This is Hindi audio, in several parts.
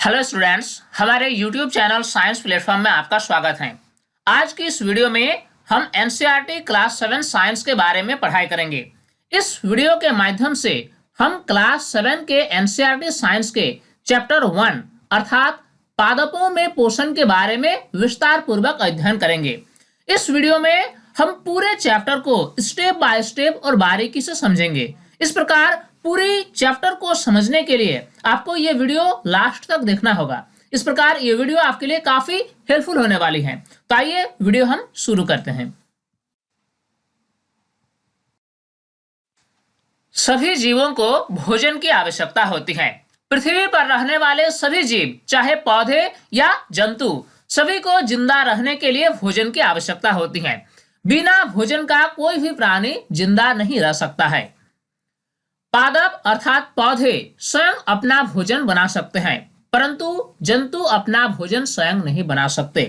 हेलो स्टूडेंट्स, हमारे YouTube चैनल साइंस प्लेटफॉर्म में आपका स्वागत है। आज की इस वीडियो में हम एनसीईआरटी क्लास 7 साइंस के बारे में पढ़ाई करेंगे। इस वीडियो के माध्यम से हम क्लास 7 के एनसीईआरटी साइंस के चैप्टर 1 अर्थात पादपों में पोषण के बारे में विस्तार पूर्वक अध्ययन करेंगे। इस वीडियो में हम पूरे चैप्टर को स्टेप बाय स्टेप और बारीकी से समझेंगे। इस प्रकार पूरी चैप्टर को समझने के लिए आपको ये वीडियो लास्ट तक देखना होगा। इस प्रकार ये वीडियो आपके लिए काफी हेल्पफुल होने वाली है। तो आइए वीडियो हम शुरू करते हैं। सभी जीवों को भोजन की आवश्यकता होती है। पृथ्वी पर रहने वाले सभी जीव, चाहे पौधे या जंतु, सभी को जिंदा रहने के लिए भोजन की आवश्यकता होती है। बिना भोजन का कोई भी प्राणी जिंदा नहीं रह सकता है। पादप अर्थात पौधे स्वयं अपना भोजन बना सकते हैं, परंतु जंतु अपना भोजन स्वयं नहीं बना सकते।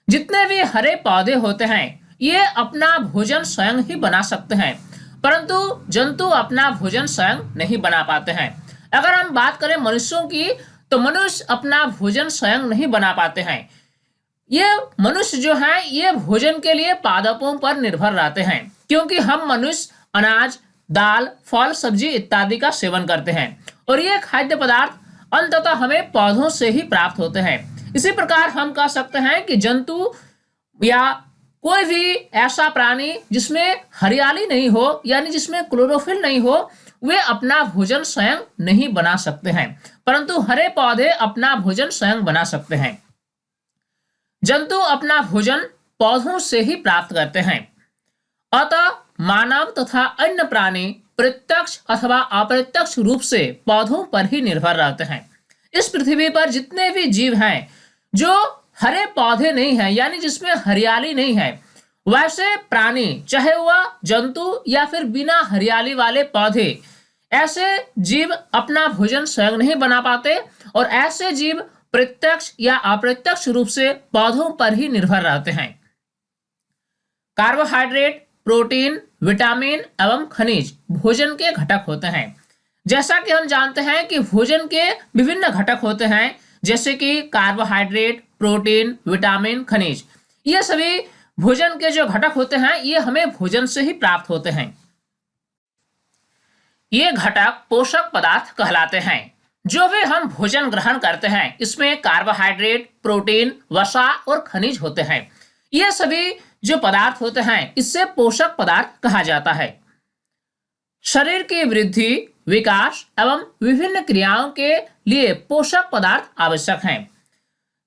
जितने भी हरे पौधे होते हैं ये अपना भोजन स्वयं ही बना सकते हैं, परंतु जंतु अपना भोजन स्वयं नहीं बना पाते हैं। अगर हम बात करें मनुष्यों की, तो मनुष्य अपना भोजन स्वयं नहीं बना पाते हैं। ये मनुष्य जो है ये भोजन के लिए पादपों पर निर्भर रहते हैं, क्योंकि हम मनुष्य अनाज, दाल, फल, सब्जी इत्यादि का सेवन करते हैं और ये खाद्य पदार्थ अंततः हमें पौधों से ही प्राप्त होते हैं। इसी प्रकार हम कह सकते हैं कि जंतु या कोई भी ऐसा प्राणी जिसमें हरियाली नहीं हो, यानी जिसमें क्लोरोफिल नहीं हो, वे अपना भोजन स्वयं नहीं बना सकते हैं, परंतु हरे पौधे अपना भोजन स्वयं बना सकते हैं। जंतु अपना भोजन पौधों से ही प्राप्त करते हैं। अतः मानव तथा अन्य प्राणी प्रत्यक्ष अथवा अप्रत्यक्ष रूप से पौधों पर ही निर्भर रहते हैं। इस पृथ्वी पर जितने भी जीव हैं जो हरे पौधे नहीं हैं, यानी जिसमें हरियाली नहीं है, वैसे प्राणी, चाहे वह जंतु या फिर बिना हरियाली वाले पौधे, ऐसे जीव अपना भोजन स्वयं नहीं बना पाते और ऐसे जीव प्रत्यक्ष या अप्रत्यक्ष रूप से पौधों पर ही निर्भर रहते हैं। कार्बोहाइड्रेट, प्रोटीन, विटामिन एवं खनिज भोजन के घटक होते हैं। जैसा कि हम जानते हैं कि भोजन के विभिन्न घटक होते हैं, जैसे कि कार्बोहाइड्रेट, प्रोटीन, विटामिन, खनिज। ये सभी भोजन के जो घटक होते हैं ये हमें भोजन से ही प्राप्त होते हैं। ये घटक पोषक पदार्थ कहलाते हैं। जो भी हम भोजन ग्रहण करते हैं इसमें कार्बोहाइड्रेट, प्रोटीन, वसा और खनिज होते हैं। ये सभी जो पदार्थ होते हैं इससे पोषक पदार्थ कहा जाता है। शरीर की वृद्धि, विकास एवं विभिन्न क्रियाओं के लिए पोषक पदार्थ आवश्यक हैं।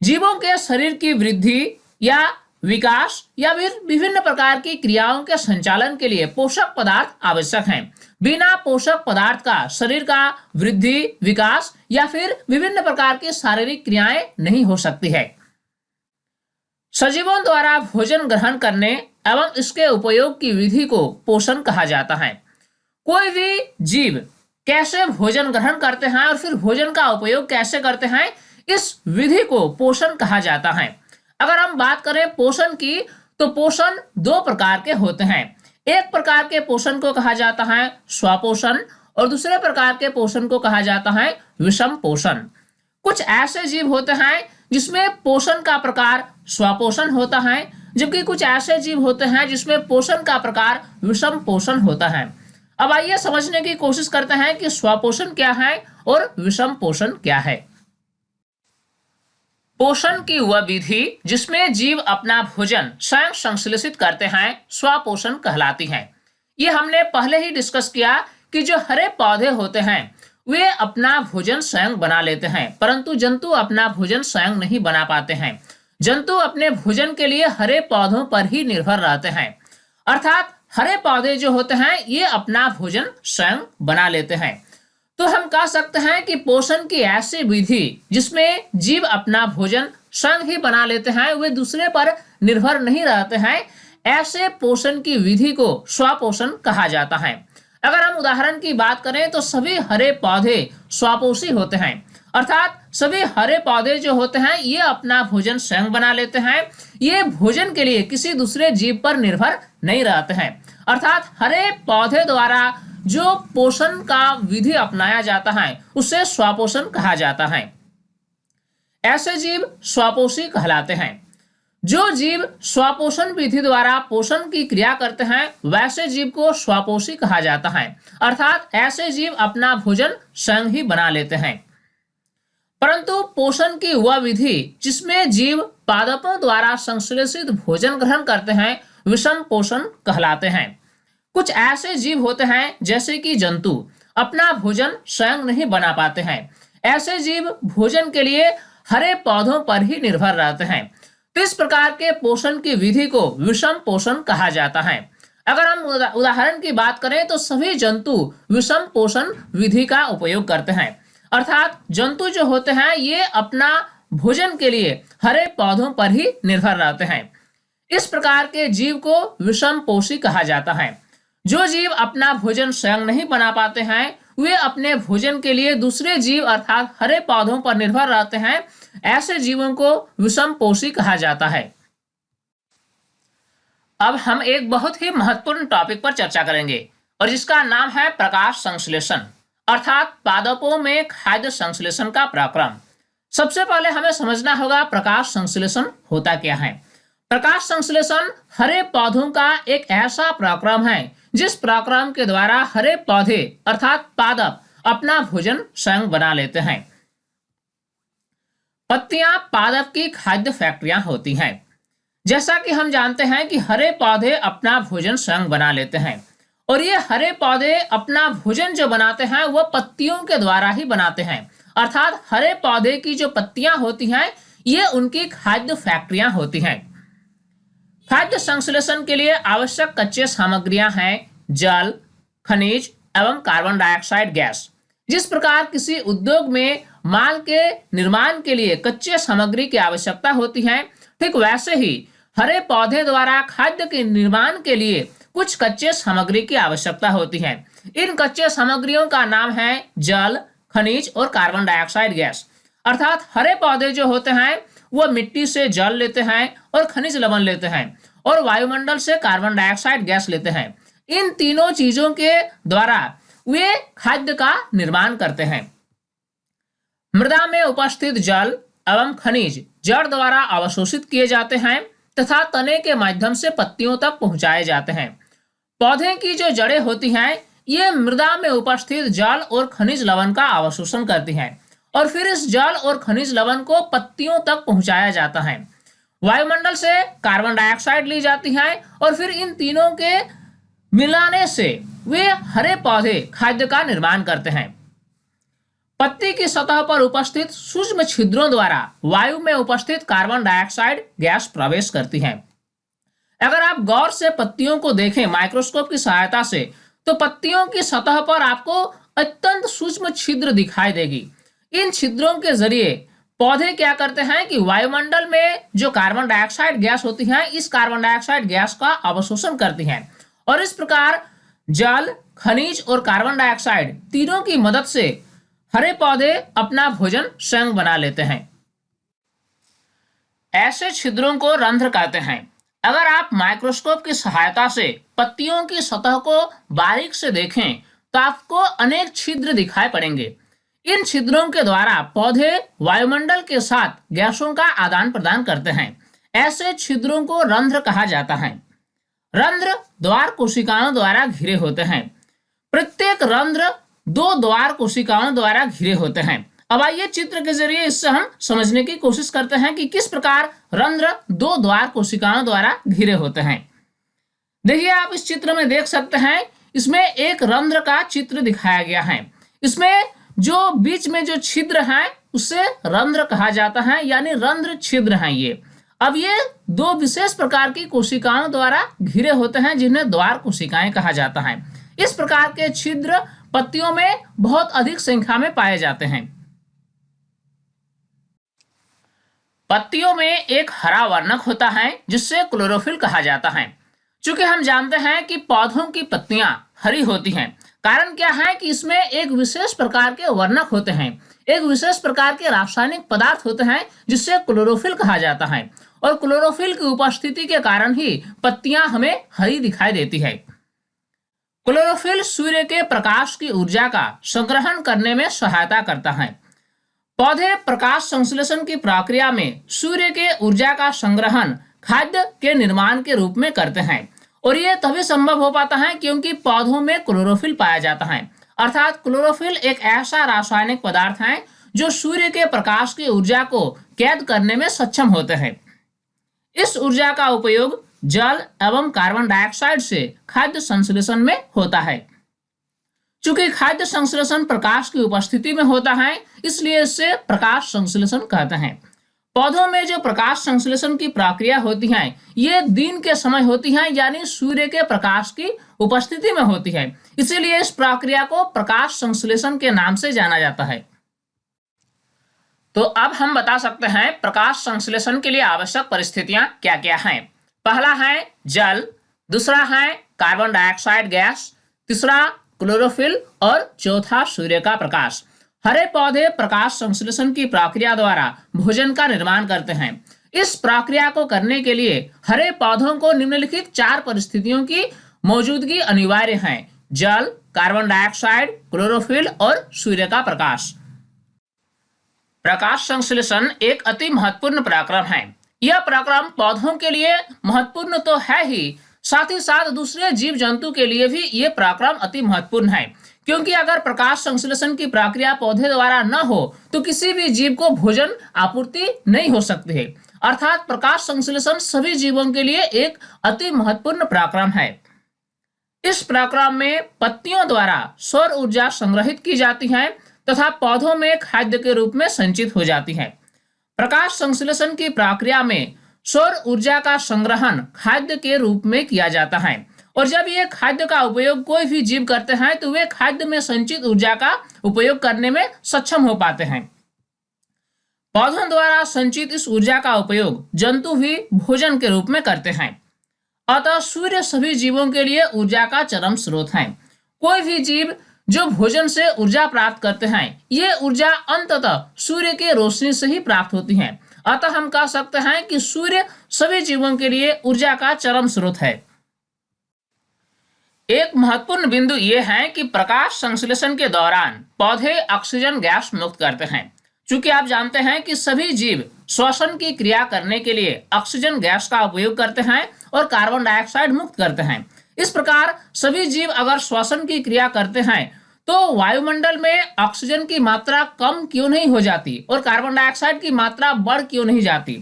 जीवों के शरीर की वृद्धि या विकास या फिर विभिन्न प्रकार की क्रियाओं के संचालन के लिए पोषक पदार्थ आवश्यक हैं। बिना पोषक पदार्थ का शरीर का वृद्धि, विकास या फिर विभिन्न प्रकार की शारीरिक क्रियाएं नहीं हो सकती है। सजीवों द्वारा भोजन ग्रहण करने एवं इसके उपयोग की विधि को पोषण कहा जाता है। कोई भी जीव कैसे भोजन ग्रहण करते हैं और फिर भोजन का उपयोग कैसे करते हैं, इस विधि को पोषण कहा जाता है। अगर हम बात करें पोषण की, तो पोषण दो प्रकार के होते हैं। एक प्रकार के पोषण को कहा जाता है स्वपोषण और दूसरे प्रकार के पोषण को कहा जाता है विषम पोषण। कुछ ऐसे जीव होते हैं जिसमें पोषण का प्रकार स्वपोषण होता है, जबकि कुछ ऐसे जीव होते हैं जिसमें पोषण का प्रकार विषम पोषण होता है। अब आइए समझने की कोशिश करते हैं कि स्वपोषण क्या है और विषम पोषण क्या है। पोषण की वह विधि जिसमें जीव अपना भोजन स्वयं संश्लेषित करते हैं स्वपोषण कहलाती है। ये हमने पहले ही डिस्कस किया कि जो हरे पौधे होते हैं वे अपना भोजन स्वयं बना लेते हैं, परंतु जंतु अपना भोजन स्वयं नहीं बना पाते हैं। जंतु अपने भोजन के लिए हरे पौधों पर ही निर्भर रहते हैं, अर्थात हरे पौधे जो होते हैं ये अपना भोजन स्वयं बना लेते हैं। तो हम कह सकते हैं कि पोषण की ऐसी विधि जिसमें जीव अपना भोजन स्वयं ही बना लेते हैं, वे दूसरे पर निर्भर नहीं रहते हैं, ऐसे पोषण की विधि को स्वपोषण कहा जाता है। अगर हम उदाहरण की बात करें तो सभी हरे पौधे स्वपोषी होते हैं, अर्थात सभी हरे पौधे जो होते हैं ये अपना भोजन स्वयं बना लेते हैं। ये भोजन के लिए किसी दूसरे जीव पर निर्भर नहीं रहते हैं, अर्थात हरे पौधे द्वारा जो पोषण का विधि अपनाया जाता है उसे स्वपोषण कहा जाता है। ऐसे जीव स्वपोषी कहलाते हैं। जो जीव स्वपोषण विधि द्वारा पोषण की क्रिया करते हैं वैसे जीव को स्वपोषी कहा जाता है, अर्थात ऐसे जीव अपना भोजन स्वयं ही बना लेते हैं। परंतु पोषण की वह विधि जिसमें जीव पादपों द्वारा संश्लेषित भोजन ग्रहण करते हैं विषम पोषण कहलाते हैं। कुछ ऐसे जीव होते हैं जैसे कि जंतु अपना भोजन स्वयं नहीं बना पाते हैं। ऐसे जीव भोजन के लिए हरे पौधों पर ही निर्भर रहते हैं। तो इस प्रकार के पोषण की विधि को विषम पोषण कहा जाता है। अगर हम उदाहरण की बात करें तो सभी जंतु विषम पोषण विधि का उपयोग करते हैं, अर्थात जंतु जो होते हैं ये अपना भोजन के लिए हरे पौधों पर ही निर्भर रहते हैं। इस प्रकार के जीव को विषम पोषी कहा जाता है। जो जीव अपना भोजन स्वयं नहीं बना पाते हैं वे अपने भोजन के लिए दूसरे जीव अर्थात हरे पौधों पर निर्भर रहते हैं। ऐसे जीवों को विषम पोषी कहा जाता है। अब हम एक बहुत ही महत्वपूर्ण टॉपिक पर चर्चा करेंगे और जिसका नाम है प्रकाश संश्लेषण, अर्थात पादपों में खाद्य संश्लेषण का प्रक्रम। सबसे पहले हमें समझना होगा प्रकाश संश्लेषण होता क्या है। प्रकाश संश्लेषण हरे पौधों का एक ऐसा प्रक्रम है जिस प्रक्रम के द्वारा हरे पौधे अर्थात पादप अपना भोजन स्वयं बना लेते हैं। पत्तियां पादप की खाद्य फैक्ट्रियां होती हैं। जैसा कि हम जानते हैं कि हरे पौधे अपना भोजन स्वयं बना लेते हैं और ये हरे पौधे अपना भोजन जो बनाते हैं वह पत्तियों के द्वारा ही बनाते हैं, अर्थात हरे पौधे की जो पत्तियां होती हैं ये उनकी खाद्य फैक्ट्रियां होती हैं। खाद्य संश्लेषण के लिए आवश्यक कच्चे सामग्रियां हैं जल, खनिज एवं कार्बन डाइऑक्साइड गैस। जिस प्रकार किसी उद्योग में माल के निर्माण के लिए कच्चे सामग्री की आवश्यकता होती है, ठीक वैसे ही हरे पौधे द्वारा खाद्य के निर्माण के लिए कुछ कच्चे सामग्री की आवश्यकता होती है। इन कच्चे सामग्रियों का नाम है जल, खनिज और कार्बन डाइऑक्साइड गैस। अर्थात हरे पौधे जो होते हैं वो मिट्टी से जल लेते हैं और खनिज लवण लेते हैं और वायुमंडल से कार्बन डाइऑक्साइड गैस लेते हैं। इन तीनों चीजों के द्वारा वे खाद्य का निर्माण करते हैं। मृदा में उपस्थित जल एवं खनिज जड़ द्वारा अवशोषित किए जाते हैं तथा तने के माध्यम से पत्तियों तक पहुंचाए जाते हैं। पौधे की जो जड़ें होती हैं ये मृदा में उपस्थित जल और खनिज लवण का अवशोषण करती हैं और फिर इस जल और खनिज लवण को पत्तियों तक पहुंचाया जाता है। वायुमंडल से कार्बन डाइऑक्साइड ली जाती है और फिर इन तीनों के मिलाने से वे हरे पौधे खाद्य का निर्माण करते हैं। पत्ती की सतह पर उपस्थित सूक्ष्म छिद्रों द्वारा वायु में उपस्थित कार्बन डाइऑक्साइड गैस प्रवेश करती है। अगर आप गौर से पत्तियों को देखें माइक्रोस्कोप की सहायता से तो पत्तियों की सतह पर आपको अत्यंत सूक्ष्म छिद्र दिखाई देगी। इन छिद्रों के जरिए पौधे क्या करते हैं कि वायुमंडल में जो कार्बन डाइऑक्साइड गैस होती है इस कार्बन डाइऑक्साइड गैस का अवशोषण करती हैं और इस प्रकार जल, खनिज और कार्बन डाइऑक्साइड तीनों की मदद से हरे पौधे अपना भोजन स्वयं बना लेते हैं। ऐसे छिद्रों को रंध्र कहते हैं। अगर आप माइक्रोस्कोप की सहायता से पत्तियों की सतह को बारीक से देखें तो आपको अनेक छिद्र दिखाई पड़ेंगे। इन छिद्रों के द्वारा पौधे वायुमंडल के साथ गैसों का आदान प्रदान करते हैं। ऐसे छिद्रों को रंध्र कहा जाता है। रंध्र द्वार कोशिकाओं द्वारा घिरे होते हैं। प्रत्येक रंध्र 2 द्वार कोशिकाओं द्वारा घिरे होते हैं। अब आइए चित्र के जरिए इससे हम समझने की कोशिश करते हैं कि किस प्रकार रंध्र 2 द्वार कोशिकाओं द्वारा घिरे होते हैं। देखिए आप इस चित्र में देख सकते हैं, इसमें एक रंध्र का चित्र दिखाया गया है। इसमें जो बीच में जो छिद्र है उसे रंध्र कहा जाता है, यानी रंध्र छिद्र हैं ये। अब ये 2 विशेष प्रकार की कोशिकाओं द्वारा घिरे होते हैं जिन्हें द्वार कोशिकाएं कहा जाता है। इस प्रकार के छिद्र पत्तियों में बहुत अधिक संख्या में पाए जाते हैं। पत्तियों में एक हरा वर्णक होता है जिससे क्लोरोफिल कहा जाता है। चूंकि हम जानते हैं कि पौधों की पत्तियां हरी होती हैं, कारण क्या है कि इसमें एक विशेष प्रकार के वर्णक होते हैं, एक विशेष प्रकार के रासायनिक पदार्थ होते हैं जिससे क्लोरोफिल कहा जाता है और क्लोरोफिल की उपस्थिति के कारण ही पत्तियां हमें हरी दिखाई देती है। क्लोरोफिल सूर्य के प्रकाश की ऊर्जा का संग्रहण करने में सहायता करता है। पौधे प्रकाश संश्लेषण की प्रक्रिया में सूर्य के ऊर्जा का संग्रहण खाद्य के निर्माण के रूप में करते हैं और ये तभी संभव हो पाता है क्योंकि पौधों में क्लोरोफिल पाया जाता है। अर्थात क्लोरोफिल एक ऐसा रासायनिक पदार्थ है जो सूर्य के प्रकाश की ऊर्जा को कैद करने में सक्षम होते हैं। इस ऊर्जा का उपयोग जल एवं कार्बन डाइऑक्साइड से खाद्य संश्लेषण में होता है। चूंकि खाद्य संश्लेषण प्रकाश की उपस्थिति में होता है, इसलिए इसे प्रकाश संश्लेषण कहते हैं। पौधों में जो प्रकाश संश्लेषण की प्रक्रिया होती है, ये दिन के समय होती है, यानी सूर्य के प्रकाश की उपस्थिति में होती है। इसीलिए इस प्रक्रिया को प्रकाश संश्लेषण के नाम से जाना जाता है। तो अब हम बता सकते हैं प्रकाश संश्लेषण के लिए आवश्यक परिस्थितियां क्या क्या हैं। पहला है जल, दूसरा है कार्बन डाइऑक्साइड गैस, तीसरा क्लोरोफिल और चौथा सूर्य का प्रकाश। हरे पौधे प्रकाश संश्लेषण की प्रक्रिया द्वारा भोजन का निर्माण करते हैं। इस प्रक्रिया को करने के लिए हरे पौधों को निम्नलिखित 4 परिस्थितियों की मौजूदगी अनिवार्य है: जल, कार्बन डाइऑक्साइड, क्लोरोफिल और सूर्य का प्रकाश। प्रकाश संश्लेषण एक अति महत्वपूर्ण प्रक्रम है। यह प्रक्रम पौधों के लिए महत्वपूर्ण तो है ही, साथ ही साथ दूसरे जीव जंतु के लिए भी यह प्रक्रम अति महत्वपूर्ण है, क्योंकि अगर प्रकाश संश्लेषण की प्रक्रिया पौधे द्वारा न हो तो किसी भी जीव को भोजन आपूर्ति नहीं हो सकती है। अर्थात प्रकाश संश्लेषण सभी जीवों के लिए एक अति महत्वपूर्ण प्रक्रम है। इस प्रक्रम में पत्तियों द्वारा सौर ऊर्जा संग्रहित की जाती है तथा पौधों में खाद्य के रूप में संचित हो जाती है। प्रकाश संश्लेषण की प्रक्रिया में सौर ऊर्जा का संग्रहण खाद्य के रूप में किया जाता है और जब ये खाद्य का उपयोग कोई भी जीव करते हैं तो वे खाद्य में संचित ऊर्जा का उपयोग करने में सक्षम हो पाते हैं। पौधों द्वारा संचित इस ऊर्जा का उपयोग जंतु भी भोजन के रूप में करते हैं। अतः सूर्य सभी जीवों के लिए ऊर्जा का चरम स्रोत है। कोई भी जीव जो भोजन से ऊर्जा प्राप्त करते हैं, ये ऊर्जा अंततः सूर्य की रोशनी से ही प्राप्त होती है। अतः हम कह सकते हैं कि सूर्य सभी जीवों के लिए ऊर्जा का चरम स्रोत है। एक महत्वपूर्ण बिंदु यह है कि प्रकाश संश्लेषण के दौरान पौधे ऑक्सीजन गैस मुक्त करते हैं। चूंकि आप जानते हैं कि सभी जीव श्वसन की क्रिया करने के लिए ऑक्सीजन गैस का उपयोग करते हैं और कार्बन डाइऑक्साइड मुक्त करते हैं। इस प्रकार सभी जीव अगर श्वसन की क्रिया करते हैं तो वायुमंडल में ऑक्सीजन की मात्रा कम क्यों नहीं हो जाती और कार्बन डाइऑक्साइड की मात्रा बढ़ क्यों नहीं जाती?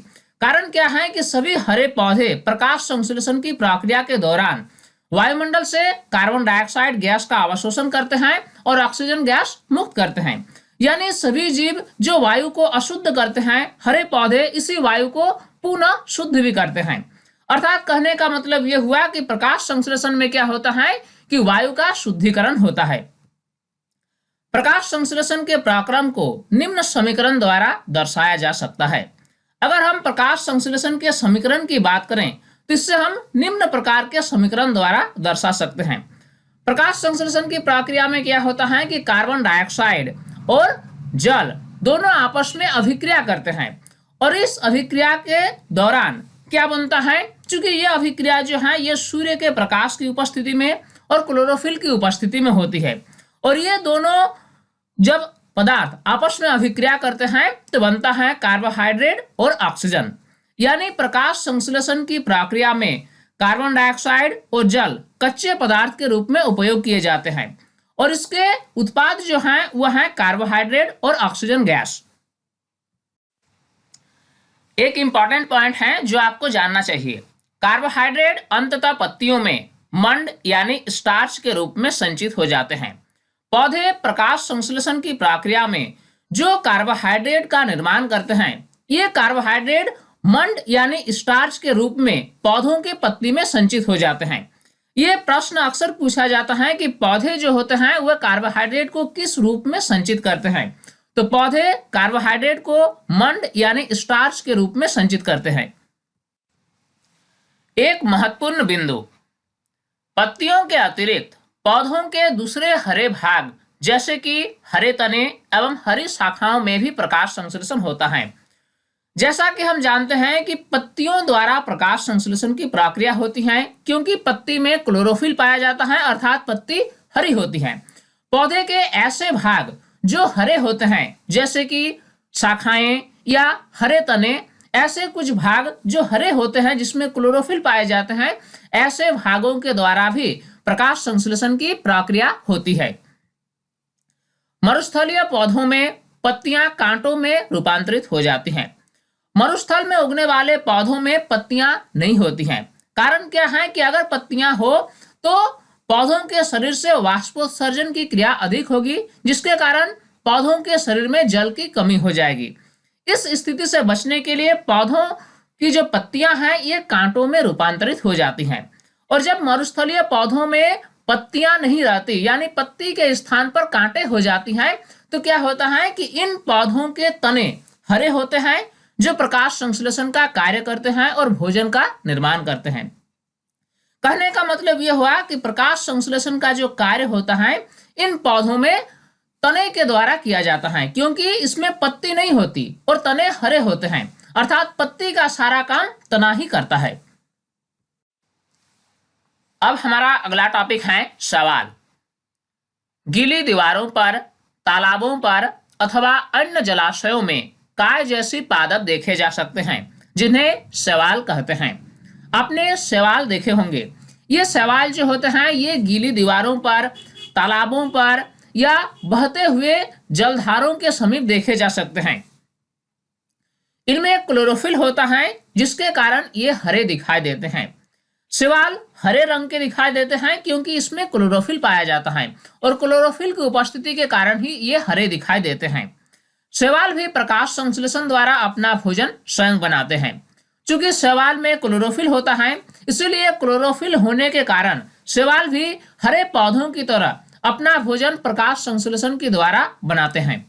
कारण क्या है कि सभी हरे पौधे प्रकाश संश्लेषण की प्रक्रिया के दौरान वायुमंडल से कार्बन डाइऑक्साइड गैस का अवशोषण करते हैं और ऑक्सीजन गैस मुक्त करते हैं। यानी सभी जीव जो वायु को अशुद्ध करते हैं, हरे पौधे इसी वायु को पुनः शुद्ध भी करते हैं। अर्थात कहने का मतलब यह हुआ कि प्रकाश संश्लेषण में क्या होता है कि वायु का शुद्धिकरण होता है। प्रकाश संश्लेषण के प्रक्रम को निम्न समीकरण द्वारा दर्शाया जा सकता है। अगर हम प्रकाश संश्लेषण के समीकरण की बात करें तो इससे हम निम्न प्रकार के समीकरण द्वारा दर्शा सकते हैं। प्रकाश संश्लेषण की प्रक्रिया में क्या होता है कि कार्बन डाइऑक्साइड और जल दोनों आपस में अभिक्रिया करते हैं और इस अभिक्रिया के दौरान क्या बनता है, चूंकि यह अभिक्रिया जो है ये सूर्य के प्रकाश की उपस्थिति में और क्लोरोफिल की उपस्थिति में होती है और ये दोनों जब पदार्थ आपस में अभिक्रिया करते हैं तो बनता है कार्बोहाइड्रेट और ऑक्सीजन। यानी प्रकाश संश्लेषण की प्रक्रिया में कार्बन डाइऑक्साइड और जल कच्चे पदार्थ के रूप में उपयोग किए जाते हैं और इसके उत्पाद जो हैं वह है कार्बोहाइड्रेट और ऑक्सीजन गैस। एक इंपॉर्टेंट पॉइंट है जो आपको जानना चाहिए। कार्बोहाइड्रेट अंततः पत्तियों में मंड यानी स्टार्च के रूप में संचित हो जाते हैं। पौधे प्रकाश संश्लेषण की प्रक्रिया में जो कार्बोहाइड्रेट का निर्माण करते हैं, ये कार्बोहाइड्रेट मंड यानी स्टार्च के रूप में पौधों के पत्ती में संचित हो जाते हैं। ये प्रश्न अक्सर पूछा जाता है कि पौधे जो होते हैं वह कार्बोहाइड्रेट को किस रूप में संचित करते हैं। तो पौधे कार्बोहाइड्रेट को मंड यानी स्टार्च के रूप में संचित करते हैं। एक महत्वपूर्ण बिंदु, पत्तियों के अतिरिक्त पौधों के दूसरे हरे भाग जैसे कि हरे तने एवं हरी शाखाओं में भी प्रकाश संश्लेषण होता है। जैसा कि हम जानते हैं कि पत्तियों द्वारा प्रकाश संश्लेषण की प्रक्रिया होती है क्योंकि पत्ती में क्लोरोफिल पाया जाता है, अर्थात पत्ती हरी होती है। पौधे के ऐसे भाग जो हरे होते हैं जैसे कि शाखाएं या हरे तने, ऐसे कुछ भाग जो हरे होते हैं जिसमें क्लोरोफिल पाए जाते हैं, ऐसे भागों के द्वारा भी प्रकाश संश्लेषण की प्रक्रिया होती है। मरुस्थलीय पौधों में पत्तियां कांटों में रूपांतरित हो जाती हैं। मरुस्थल में उगने वाले पौधों में पत्तियां नहीं होती हैं। कारण क्या है कि अगर पत्तियां हो तो पौधों के शरीर से वाष्पोत्सर्जन की क्रिया अधिक होगी, जिसके कारण पौधों के शरीर में जल की कमी हो जाएगी। इस स्थिति से बचने के लिए पौधों की जो पत्तियां हैं ये कांटों में रूपांतरित हो जाती हैं। और जब मरुस्थलीय पौधों में पत्तियां नहीं रहती, यानी पत्ती के स्थान पर कांटे हो जाती हैं, तो क्या होता है कि इन पौधों के तने हरे होते हैं जो प्रकाश संश्लेषण का कार्य करते हैं और भोजन का निर्माण करते हैं। कहने का मतलब यह हुआ कि प्रकाश संश्लेषण का जो कार्य होता है इन पौधों में तने के द्वारा किया जाता है, क्योंकि इसमें पत्ती नहीं होती और तने हरे होते हैं, अर्थात पत्ती का सारा काम तना ही करता है। अब हमारा अगला टॉपिक है सवाल। गीली दीवारों पर, तालाबों पर अथवा अन्य जलाशयों में काय जैसी पादप देखे जा सकते हैं, जिन्हें शैवाल कहते हैं। आपने शैवाल देखे होंगे। ये शैवाल जो होते हैं ये गीली दीवारों पर, तालाबों पर या बहते हुए जलधारों के समीप देखे जा सकते हैं। इनमें क्लोरोफिल होता है जिसके कारण ये हरे दिखाई देते हैं। शैवाल हरे रंग के दिखाई देते हैं क्योंकि इसमें क्लोरोफिल पाया जाता है और क्लोरोफिल की उपस्थिति के कारण ही ये हरे दिखाई देते हैं। शैवाल भी प्रकाश संश्लेषण द्वारा अपना भोजन स्वयं बनाते हैं। चूंकि शैवाल में क्लोरोफिल होता है, इसलिए क्लोरोफिल होने के कारण शैवाल भी हरे पौधों की तरह अपना भोजन प्रकाश संश्लेषण के द्वारा बनाते हैं।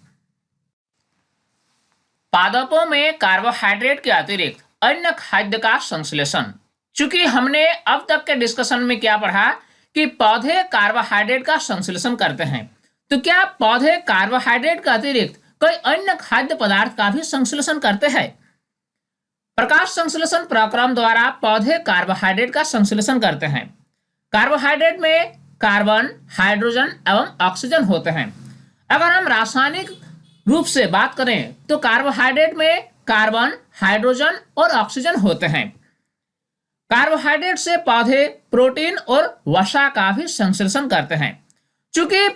पादपों में कार्बोहाइड्रेट के अतिरिक्त अन्य खाद्य का संश्लेषण। चूंकि हमने अब तक के डिस्कशन में क्या पढ़ा कि पौधे कार्बोहाइड्रेट का संश्लेषण करते हैं, तो क्या पौधे कार्बोहाइड्रेट के अतिरिक्त कोई अन्य खाद्य पदार्थ का भी संश्लेषण करते हैं? प्रकाश संश्लेषण प्रक्रम द्वारा पौधे कार्बोहाइड्रेट का संश्लेषण करते हैं। कार्बोहाइड्रेट में कार्बन, हाइड्रोजन एवं ऑक्सीजन होते हैं। अगर हम रासायनिक रूप से बात करें तो कार्बोहाइड्रेट में कार्बन, हाइड्रोजन और ऑक्सीजन होते हैं। कार्बोहाइड्रेट से पौधे प्रोटीन और वसा का भी संश्लेषण करते हैं। चूंकि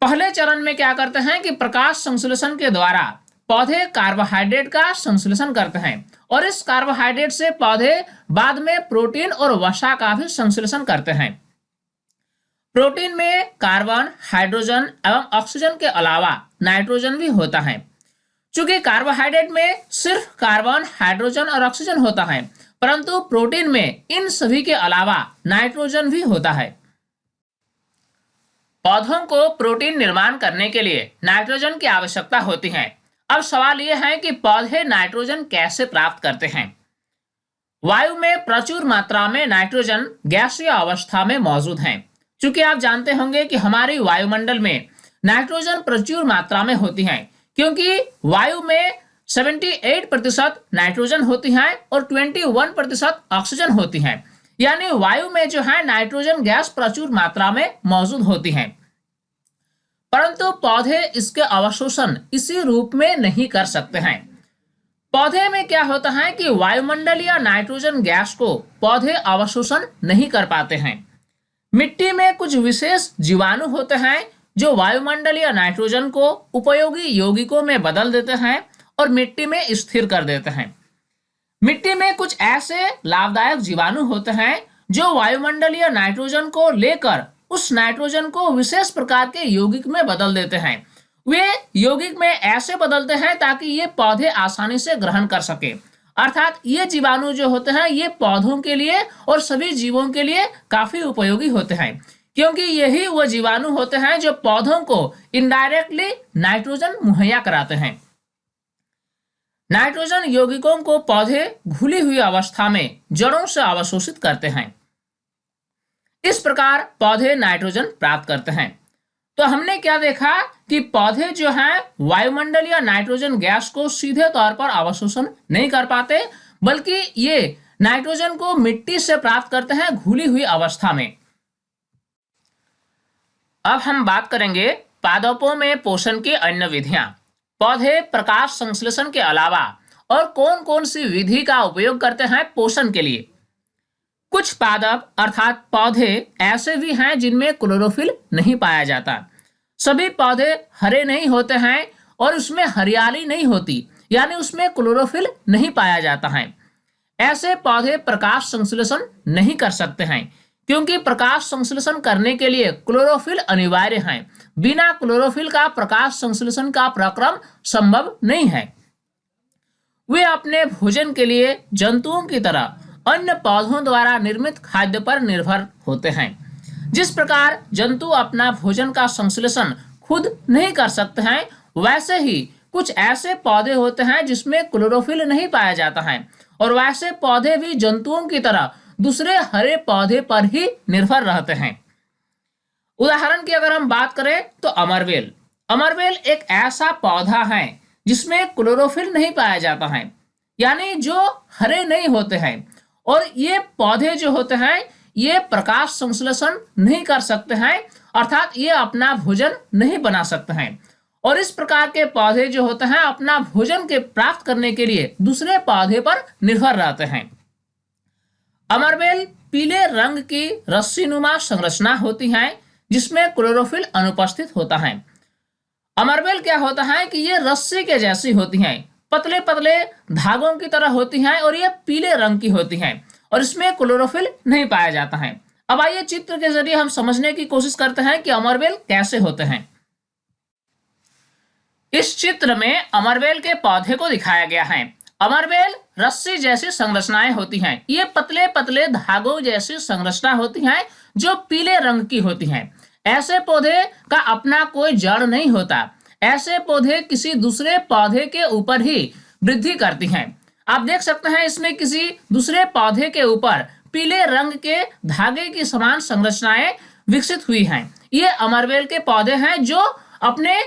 पहले चरण में क्या करते हैं कि प्रकाश संश्लेषण के द्वारा पौधे कार्बोहाइड्रेट का संश्लेषण करते हैं और इस कार्बोहाइड्रेट से पौधे बाद में प्रोटीन और वसा का भी संश्लेषण करते हैं। प्रोटीन में कार्बन, हाइड्रोजन एवं ऑक्सीजन के अलावा नाइट्रोजन भी होता है। चूंकि कार्बोहाइड्रेट में सिर्फ कार्बन, हाइड्रोजन और ऑक्सीजन होता है, परंतु प्रोटीन में इन सभी के अलावा नाइट्रोजन भी होता है। पौधों को प्रोटीन निर्माण करने के लिए नाइट्रोजन की आवश्यकता होती है। अब सवाल यह है कि पौधे नाइट्रोजन कैसे प्राप्त करते हैं? वायु में प्रचुर मात्रा में नाइट्रोजन गैसीय अवस्था में मौजूद है। चूंकि आप जानते होंगे कि हमारी वायुमंडल में नाइट्रोजन प्रचुर मात्रा में होती है, क्योंकि वायु में 78% नाइट्रोजन होती है और 21% ऑक्सीजन होती है। यानी वायु में जो है नाइट्रोजन गैस प्रचुर मात्रा में मौजूद होती है, परंतु पौधे इसके अवशोषण इसी रूप में नहीं कर सकते हैं। पौधे में क्या होता है कि वायुमंडलीय नाइट्रोजन गैस को पौधे अवशोषण नहीं कर पाते हैं। मिट्टी में कुछ विशेष जीवाणु होते हैं जो वायुमंडलीय नाइट्रोजन को उपयोगी यौगिकों में बदल देते हैं और मिट्टी में स्थिर कर देते हैं। मिट्टी में कुछ ऐसे लाभदायक जीवाणु होते हैं जो वायुमंडलीय नाइट्रोजन को लेकर उस नाइट्रोजन को विशेष प्रकार के यौगिक में बदल देते हैं। वे यौगिक में ऐसे बदलते हैं ताकि ये पौधे आसानी से ग्रहण कर सके। अर्थात ये जीवाणु जो होते हैं ये पौधों के लिए और सभी जीवों के लिए काफी उपयोगी होते हैं, क्योंकि यही वो जीवाणु होते हैं जो पौधों को इनडायरेक्टली नाइट्रोजन मुहैया कराते हैं। नाइट्रोजन यौगिकों को पौधे घुली हुई अवस्था में जड़ों से अवशोषित करते हैं। इस प्रकार पौधे नाइट्रोजन प्राप्त करते हैं। तो हमने क्या देखा कि पौधे जो हैं वायुमंडलीय नाइट्रोजन गैस को सीधे तौर पर अवशोषण नहीं कर पाते, बल्कि ये नाइट्रोजन को मिट्टी से प्राप्त करते हैं घुली हुई अवस्था में। अब हम बात करेंगे पादपों में पोषण की अन्य विधियां। पौधे प्रकाश संश्लेषण के अलावा और कौन कौन सी विधि का उपयोग करते हैं पोषण के लिए? कुछ पादप अर्थात पौधे ऐसे भी हैं जिनमें क्लोरोफिल नहीं पाया जाता। सभी पौधे हरे नहीं होते हैं और उसमें हरियाली नहीं होती, यानी उसमें क्लोरोफिल नहीं पाया जाता है। ऐसे पौधे प्रकाश संश्लेषण नहीं कर सकते हैं, क्योंकि प्रकाश संश्लेषण करने के लिए क्लोरोफिल अनिवार्य है। बिना क्लोरोफिल का प्रकाश संश्लेषण का प्रक्रम संभव नहीं है। वे अपने भोजन के लिए जंतुओं की तरह अन्य पौधों द्वारा निर्मित खाद्य पर निर्भर होते हैं। जिस प्रकार जंतु अपना भोजन का संश्लेषण खुद नहीं कर सकते हैं, वैसे ही कुछ ऐसे पौधे होते हैं जिसमें क्लोरोफिल नहीं पाया जाता है, और वैसे पौधे भी जंतुओं की तरह दूसरे हरे पौधे पर ही निर्भर रहते हैं। उदाहरण की अगर हम बात करें तो अमरवेल। अमरवेल एक ऐसा पौधा है जिसमें क्लोरोफिल नहीं पाया जाता है, यानी जो हरे नहीं होते हैं, और ये पौधे जो होते हैं ये प्रकाश संश्लेषण नहीं कर सकते हैं, अर्थात ये अपना भोजन नहीं बना सकते हैं। और इस प्रकार के पौधे जो होते हैं अपना भोजन के प्राप्त करने के लिए दूसरे पौधे पर निर्भर रहते हैं। अमरवेल पीले रंग की रस्सीनुमा संरचना होती है जिसमें क्लोरोफिल अनुपस्थित होता है। अमरवेल क्या होता है कि ये रस्सी के जैसी होती हैं, पतले पतले धागों की तरह होती हैं, और ये पीले रंग की होती हैं, और इसमें क्लोरोफिल नहीं पाया जाता है। अब आइए चित्र के जरिए हम समझने की कोशिश करते हैं कि अमरवेल कैसे होते हैं। इस चित्र में अमरवेल के पौधे को दिखाया गया है। अमरवेल रस्सी जैसी संरचनाएं होती हैं। ये पतले पतले धागों जैसी संरचना होती हैं जो पीले रंग की होती हैं। ऐसे पौधे का अपना कोई जड़ नहीं होता। ऐसे पौधे किसी दूसरे पौधे के ऊपर ही वृद्धि करती हैं। आप देख सकते हैं इसमें किसी दूसरे पौधे के ऊपर पीले रंग के धागे की समान संरचनाएं विकसित हुई हैं। ये अमरवेल के पौधे हैं जो अपने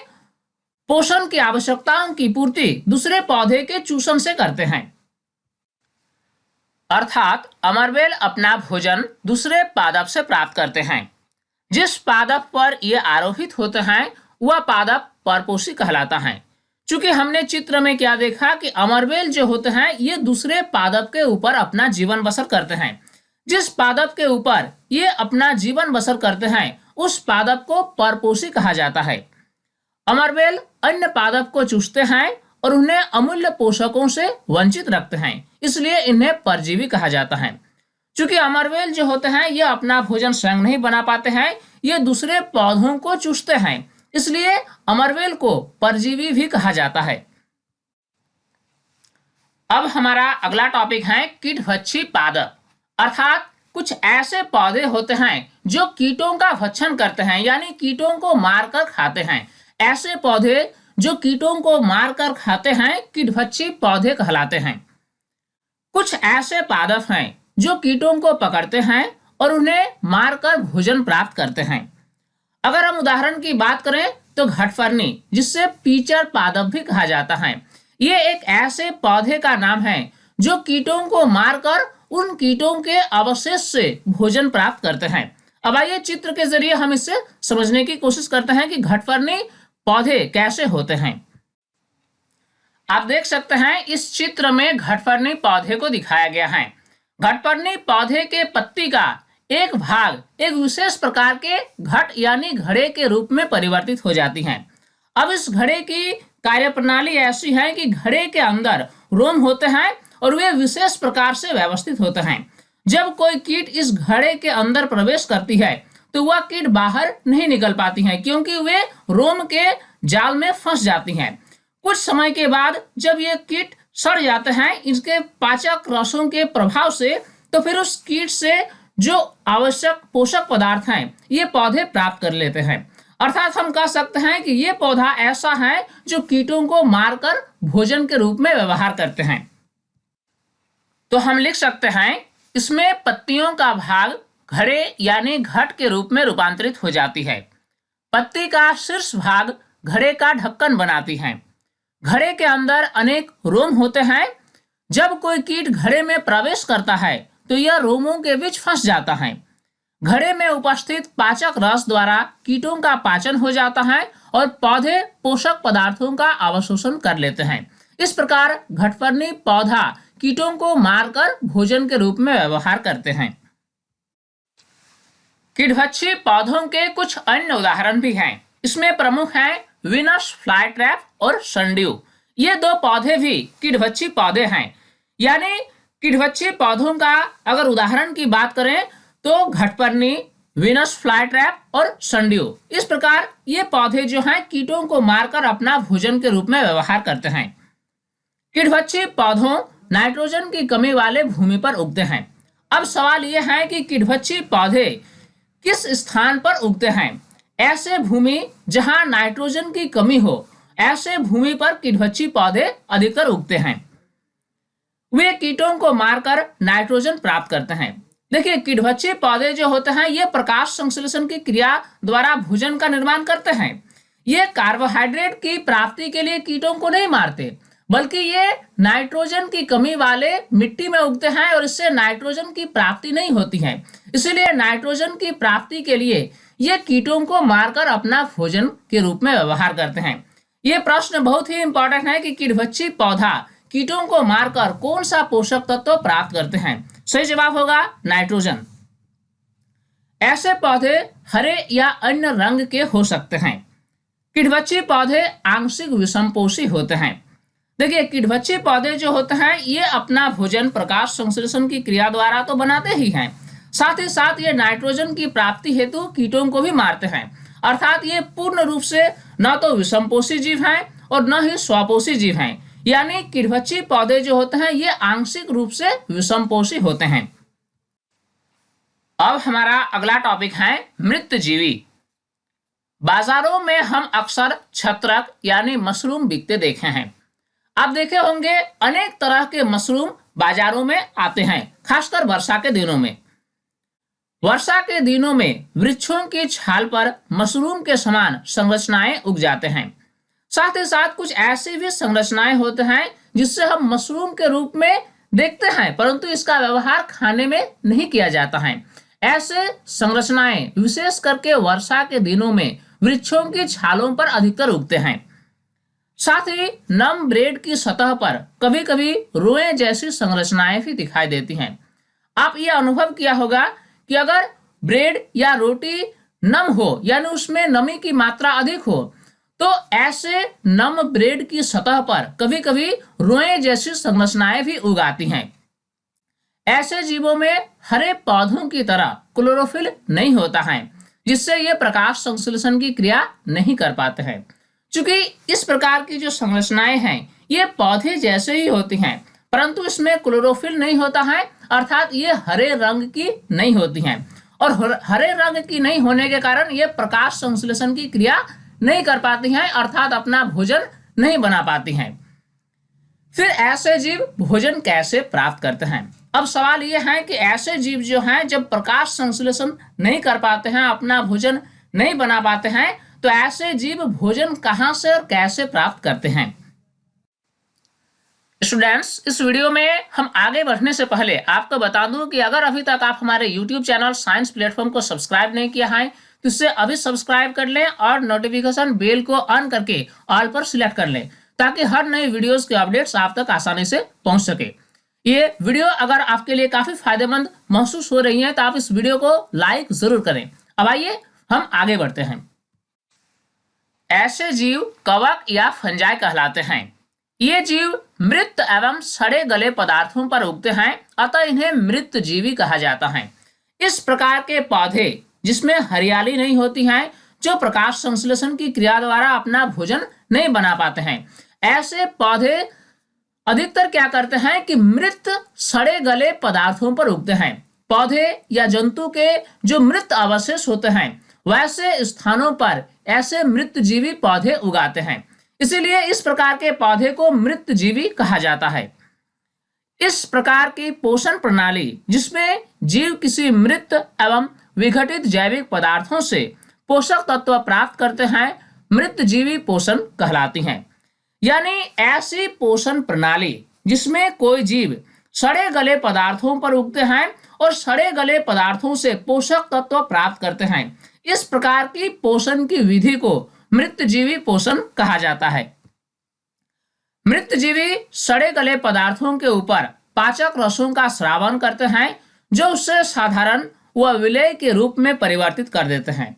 पोषण की आवश्यकताओं की पूर्ति दूसरे पौधे के चूषण से करते हैं। अर्थात अमरवेल अपना भोजन दूसरे पादप से प्राप्त करते हैं। जिस पादप पर ये आरोहित होते हैं वह पादप परपोषी कहलाता है। चूंकि हमने चित्र में क्या देखा कि अमरवेल जो होते हैं ये दूसरे पादप के ऊपर अपना जीवन बसर करते हैं। जिस पादप के ऊपर ये अपना जीवन बसर करते हैं उस पादप को परपोषी कहा जाता है। अमरवेल अन्य पादप को चूसते हैं और उन्हें अमूल्य पोषकों से वंचित रखते हैं, इसलिए इन्हें परजीवी कहा जाता है। चूंकि अमरवेल जो होते हैं ये अपना भोजन स्वयं नहीं बना पाते हैं, ये दूसरे पौधों को चूसते हैं, इसलिए अमरवेल को परजीवी भी कहा जाता है। अब हमारा अगला टॉपिक है कीटभक्षी पादप। अर्थात कुछ ऐसे पौधे होते हैं जो कीटों का भक्षण करते हैं, यानी कीटों को मारकर खाते हैं। ऐसे पौधे जो कीटों को मारकर खाते हैं कीटभक्षी पौधे कहलाते हैं। कुछ ऐसे पादप हैं जो कीटों को पकड़ते हैं और उन्हें मारकर भोजन प्राप्त करते हैं। अगर हम उदाहरण की बात करें तो घटफरनी, जिससे पीचर पादप भी कहा जाता है, ये एक ऐसे पौधे का नाम है जो कीटों को मारकर उन कीटों के अवशेष से भोजन प्राप्त करते हैं। अब आइए चित्र के जरिए हम इससे समझने की कोशिश करते हैं कि घटफरनी पौधे कैसे होते हैं। आप देख सकते हैं इस चित्र में घटफरनी पौधे को दिखाया गया है। घटफरनी पौधे के पत्ती का एक भाग एक विशेष प्रकार के घट यानी घड़े के रूप में परिवर्तित हो जाती है। अब इस घड़े की कार्यप्रणाली ऐसी है कि घड़े के अंदर रोम होते हैं और वे विशेष प्रकार से व्यवस्थित होते हैं। जब कोई कीट इस घड़े के अंदर प्रवेश करती है तो वह कीट बाहर नहीं निकल पाती हैं, क्योंकि वे रोम के जाल में फंस जाती हैं। कुछ समय के बाद जब ये कीट सड़ जाते हैं इनके पाचक रसों के प्रभाव से, तो फिर उस कीट से जो आवश्यक पोषक पदार्थ हैं ये पौधे प्राप्त कर लेते हैं। अर्थात हम कह सकते हैं कि ये पौधा ऐसा है जो कीटों को मारकर भोजन के रूप में व्यवहार करते हैं। तो हम लिख सकते हैं इसमें पत्तियों का भाग घड़े यानी घट के रूप में रूपांतरित हो जाती है। पत्ती का शीर्ष भाग घड़े का ढक्कन बनाती है। घड़े के अंदर अनेक रोम होते हैं। जब कोई कीट घड़े में प्रवेश करता है तो यह रोमों के बीच फंस जाता है। घड़े में उपस्थित पाचक रस द्वारा कीटों का पाचन हो जाता है और पौधे पोषक पदार्थों का अवशोषण कर लेते हैं। इस प्रकार घटपर्णी पौधा कीटों को मारकर भोजन के रूप में व्यवहार करते हैं। कीटभक्षी पौधों के कुछ अन्य उदाहरण भी हैं। इसमें प्रमुख हैं वीनस फ्लाईट्रैप और संड्यू। ये दो पौधे भी कीटभक्षी पौधे हैं। यानी कीटभक्षी पौधों का अगर उदाहरण की बात करें तो घटपर्णी, वीनस फ्लाईट्रैप और संड्यू। इस प्रकार ये पौधे जो हैं कीटों को मारकर अपना भोजन के रूप में व्यवहार करते हैं। कीटभक्षी पौधों नाइट्रोजन की कमी वाले भूमि पर उगते हैं। अब सवाल यह है कि कीटभक्षी पौधे किस स्थान पर उगते हैं। ऐसे भूमि जहां नाइट्रोजन की कमी हो, ऐसे भूमि पर कीटभक्षी पौधे अधिकतर उगते हैं। वे कीटों को मारकर नाइट्रोजन प्राप्त करते हैं। देखिए, कीटभक्षी पौधे जो होते हैं ये प्रकाश संश्लेषण की क्रिया द्वारा भोजन का निर्माण करते हैं। ये कार्बोहाइड्रेट की प्राप्ति के लिए कीटों को नहीं मारते, बल्कि ये नाइट्रोजन की कमी वाले मिट्टी में उगते हैं और इससे नाइट्रोजन की प्राप्ति नहीं होती है। इसलिए नाइट्रोजन की प्राप्ति के लिए ये कीटों को मारकर अपना भोजन के रूप में व्यवहार करते हैं। ये प्रश्न बहुत ही इंपॉर्टेंट है कि कीटभक्षी पौधा कीटों को मारकर कौन सा पोषक तत्व प्राप्त करते हैं। सही जवाब होगा नाइट्रोजन। ऐसे पौधे हरे या अन्य रंग के हो सकते हैं। कीटभक्षी पौधे आंशिक विषमपोषी होते हैं। देखिए, कीटभक्षी पौधे जो होते हैं ये अपना भोजन प्रकाश संश्लेषण की क्रिया द्वारा तो बनाते ही हैं, साथ ही साथ ये नाइट्रोजन की प्राप्ति हेतु कीटों को भी मारते हैं। अर्थात ये पूर्ण रूप से न तो विषमपोषी जीव हैं और न ही स्वपोषी जीव हैं। यानी कीटभक्षी पौधे जो होते हैं ये आंशिक रूप से विषमपोषी होते हैं। अब हमारा अगला टॉपिक है मृतजीवी। बाजारों में हम अक्सर छत्रक यानी मशरूम बिकते देखे हैं। आप देखे होंगे अनेक तरह के मशरूम बाजारों में आते हैं, खासकर वर्षा के दिनों में। वर्षा के दिनों में वृक्षों की छाल पर मशरूम के समान संरचनाएं उग जाते हैं। साथ ही साथ कुछ ऐसी भी संरचनाएं होते हैं जिससे हम मशरूम के रूप में देखते हैं, परंतु इसका व्यवहार खाने में नहीं किया जाता है। ऐसे संरचनाएं विशेष करके वर्षा के दिनों में वृक्षों की छालों पर अधिकतर उगते हैं। साथ ही नम ब्रेड की सतह पर कभी कभी रोए जैसी संरचनाएं भी दिखाई देती हैं। आप ये अनुभव किया होगा कि अगर ब्रेड या रोटी नम हो, यानी उसमें नमी की मात्रा अधिक हो, तो ऐसे नम ब्रेड की सतह पर कभी कभी रोए जैसी संरचनाएं भी उगाती हैं। ऐसे जीवों में हरे पौधों की तरह क्लोरोफिल नहीं होता है, जिससे ये प्रकाश संश्लेषण की क्रिया नहीं कर पाते हैं। चूंकि इस प्रकार की जो संरचनाएं हैं ये पौधे जैसे ही होती हैं, परंतु इसमें क्लोरोफिल नहीं होता है, अर्थात ये हरे रंग की नहीं होती हैं। और हरे रंग की नहीं होने के कारण ये प्रकाश संश्लेषण की क्रिया नहीं कर पाती हैं, अर्थात अपना भोजन नहीं बना पाती हैं। फिर ऐसे जीव भोजन कैसे प्राप्त करते हैं। अब सवाल यह है कि ऐसे जीव जो हैं जब प्रकाश संश्लेषण नहीं कर पाते हैं, अपना भोजन नहीं बना पाते हैं, तो ऐसे जीव भोजन कहां से और कैसे प्राप्त करते हैं। स्टूडेंट्स, इस वीडियो में हम आगे बढ़ने से पहले आपको बता दूं कि अगर अभी तक आप हमारे YouTube चैनल साइंस प्लेटफॉर्म को सब्सक्राइब नहीं किया है तो इसे अभी सब्सक्राइब कर लें और नोटिफिकेशन बेल को ऑन करके ऑल पर सिलेक्ट कर लें, ताकि हर नई वीडियोस के अपडेट्स आप तक आसानी से पहुंच सके। ये वीडियो अगर आपके लिए काफी फायदेमंद महसूस हो रही है तो आप इस वीडियो को लाइक जरूर करें। अब आइए हम आगे बढ़ते हैं। ऐसे जीव कवक या फंजाई कहलाते हैं। ये जीव मृत एवं सड़े गले पदार्थों पर उगते हैं, अतः इन्हें मृतजीवी कहा जाता है। इस प्रकार के पौधे जिसमें हरियाली नहीं होती है, जो प्रकाश संश्लेषण की क्रिया द्वारा अपना भोजन नहीं बना पाते हैं, ऐसे पौधे अधिकतर क्या करते हैं कि मृत सड़े गले पदार्थों पर उगते हैं। पौधे या जंतु के जो मृत अवशेष होते हैं वैसे स्थानों पर ऐसे मृतजीवी पौधे उगाते हैं, इसीलिए इस प्रकार के पौधे को मृतजीवी कहा जाता है। इस प्रकार की पोषण प्रणाली जिसमें जीव किसी मृत एवं विघटित जैविक पदार्थों से पोषक तत्व प्राप्त करते हैं, मृतजीवी पोषण कहलाती हैं। यानी ऐसी पोषण प्रणाली जिसमें कोई जीव सड़े गले पदार्थों पर उगते हैं और सड़े गले पदार्थों से पोषक तत्व प्राप्त करते हैं, इस प्रकार की पोषण की विधि को मृतजीवी पोषण कहा जाता है। मृतजीवी सड़े गले पदार्थों के ऊपर पाचक रसों का स्रावन करते हैं, जो उससे साधारण व विलेय के रूप में परिवर्तित कर देते हैं।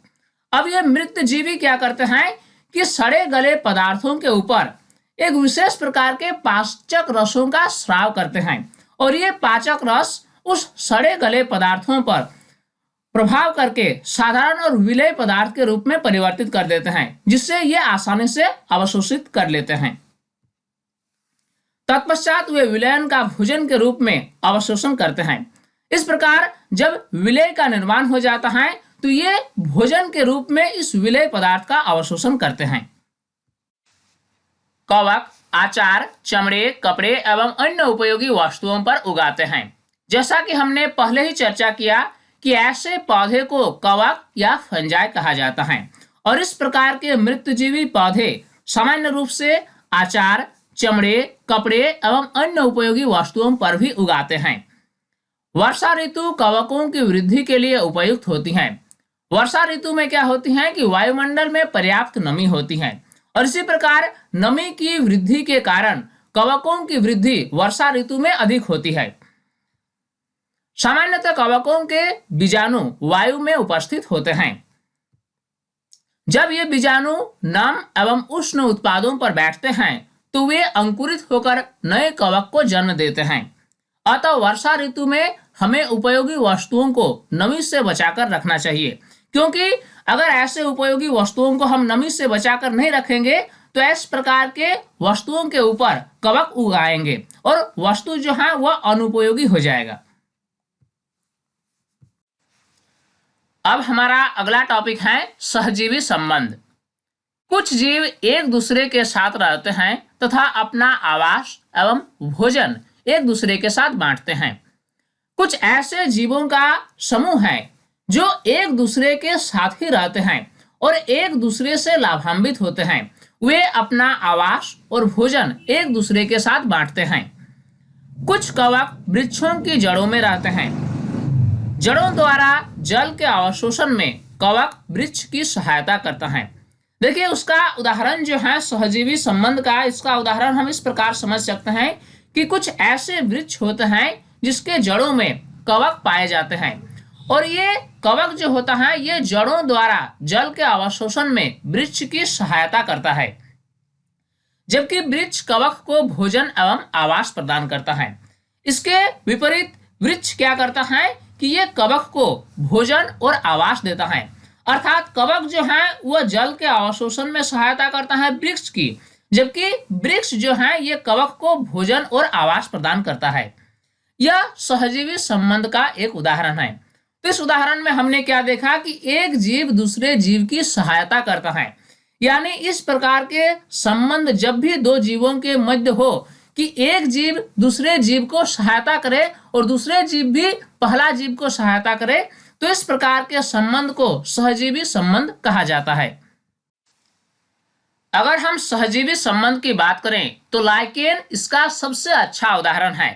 अब ये मृतजीवी क्या करते हैं कि सड़े गले पदार्थों के ऊपर एक विशेष प्रकार के पाचक रसों का स्राव करते हैं, और ये पाचक रस उस सड़े गले पदार्थों पर प्रभाव करके साधारण और विलेय पदार्थ के रूप में परिवर्तित कर देते हैं, जिससे ये आसानी से अवशोषित कर लेते हैं। तत्पश्चात वे विलयन का भोजन के रूप में अवशोषण करते हैं। इस प्रकार जब विलेय का निर्माण हो जाता है तो ये भोजन के रूप में इस विलेय पदार्थ का अवशोषण करते हैं। कवक आचार, चमड़े, कपड़े एवं अन्य उपयोगी वस्तुओं पर उगाते हैं। जैसा कि हमने पहले ही चर्चा किया कि ऐसे पौधे को कवक या फंजाई कहा जाता है, और इस प्रकार के मृतजीवी पौधे सामान्य रूप से आचार, चमड़े, कपड़े एवं अन्य उपयोगी वस्तुओं पर भी उगाते हैं। वर्षा ऋतु कवकों की वृद्धि के लिए उपयुक्त होती है। वर्षा ऋतु में क्या होती है कि वायुमंडल में पर्याप्त नमी होती है, और इसी प्रकार नमी की वृद्धि के कारण कवकों की वृद्धि वर्षा ऋतु में अधिक होती है। सामान्यतः कवकों के बीजाणु वायु में उपस्थित होते हैं। जब ये बीजाणु नम एवं उष्ण उत्पादों पर बैठते हैं तो वे अंकुरित होकर नए कवक को जन्म देते हैं। अतः वर्षा ऋतु में हमें उपयोगी वस्तुओं को नमी से बचाकर रखना चाहिए, क्योंकि अगर ऐसे उपयोगी वस्तुओं को हम नमी से बचाकर नहीं रखेंगे तो इस प्रकार के वस्तुओं के ऊपर कवक उगाएंगे और वस्तु जो है वह अनुपयोगी हो जाएगा। अब हमारा अगला टॉपिक है सहजीवी संबंध। कुछ जीव एक दूसरे के साथ रहते हैं तथा अपना आवास एवं भोजन एक दूसरे के साथ बांटते हैं। कुछ ऐसे जीवों का समूह है जो एक दूसरे के साथ ही रहते हैं और एक दूसरे से लाभान्वित होते हैं। वे अपना आवास और भोजन एक दूसरे के साथ बांटते हैं। कुछ कवक वृक्षों की जड़ों में रहते हैं। जड़ों द्वारा जल के अवशोषण में कवक वृक्ष की सहायता करता है। देखिए, उसका उदाहरण जो है सहजीवी संबंध का, इसका उदाहरण हम इस प्रकार समझ सकते हैं कि कुछ ऐसे वृक्ष होते हैं जिसके जड़ों में कवक पाए जाते हैं, और ये कवक जो होता है ये जड़ों द्वारा जल के अवशोषण में वृक्ष की सहायता करता है, जबकि वृक्ष कवक को भोजन एवं आवास प्रदान करता है। इसके विपरीत वृक्ष क्या करता है कि ये कवक को भोजन और आवास देता है, अर्थात कवक जो है वह जल के अवशोषण में सहायता करता है वृक्ष की, जबकि वृक्ष जो है ये कवक को भोजन और आवास प्रदान करता है। यह सहजीवी संबंध का एक उदाहरण है। तो इस उदाहरण में हमने क्या देखा कि एक जीव दूसरे जीव की सहायता करता है, यानी इस प्रकार के संबंध जब भी दो जीवों के मध्य हो कि एक जीव दूसरे जीव को सहायता करे और दूसरे जीव भी पहला जीव को सहायता करे, तो इस प्रकार के संबंध को सहजीवी संबंध कहा जाता है। अगर हम सहजीवी संबंध की बात करें तो लाइकेन इसका सबसे अच्छा उदाहरण है।